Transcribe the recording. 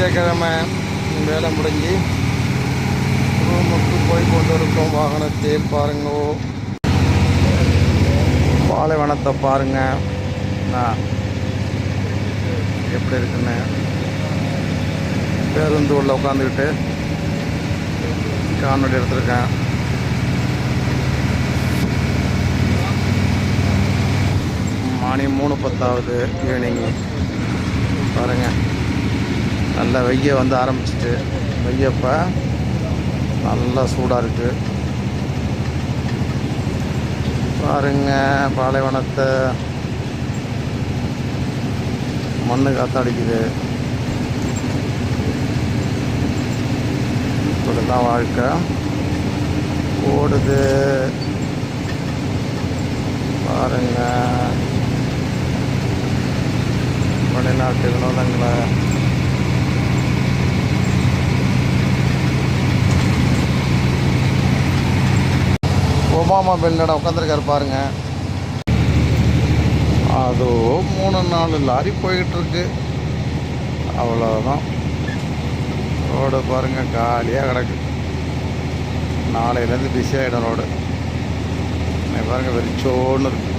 திங்கட்கிழமை வேலை முடிஞ்சு ரூமுக்கு போய் கொண்டு இருக்கோம் வாகனத்தில். பாருங்க பாலைவனத்தை பாருங்க எப்படி இருக்குன்னு. பேருந்து உள்ள உட்காந்துக்கிட்டு காணொலி எடுத்திருக்கேன். மணி 3:10 ஈவினிங். பாருங்கள், நல்ல வெய்ய வந்து ஆரம்பிச்சிட்டு, வெய்யப்போ நல்லா சூடாக இருக்குது. பாருங்க பாலைவனத்தை, மண்ணு காத்தடிக்குது. இப்படிதான் வாழ்க்கை ஓடுது. பாருங்க வெளிநாட்டு வினோதங்களை. ஒபாமா பெல்லட உட்காந்துருக்காரு பாருங்க. அதோ 3-4 லாரி போய்கிட்டுருக்கு. அவ்வளோதான். ரோடு பாருங்கள் காலியாக கிடக்கு. நாளையிலேருந்து பிஸி ஆகிடும் ரோடு. பாருங்கள் வெறிச்சோன்னு இருக்குது.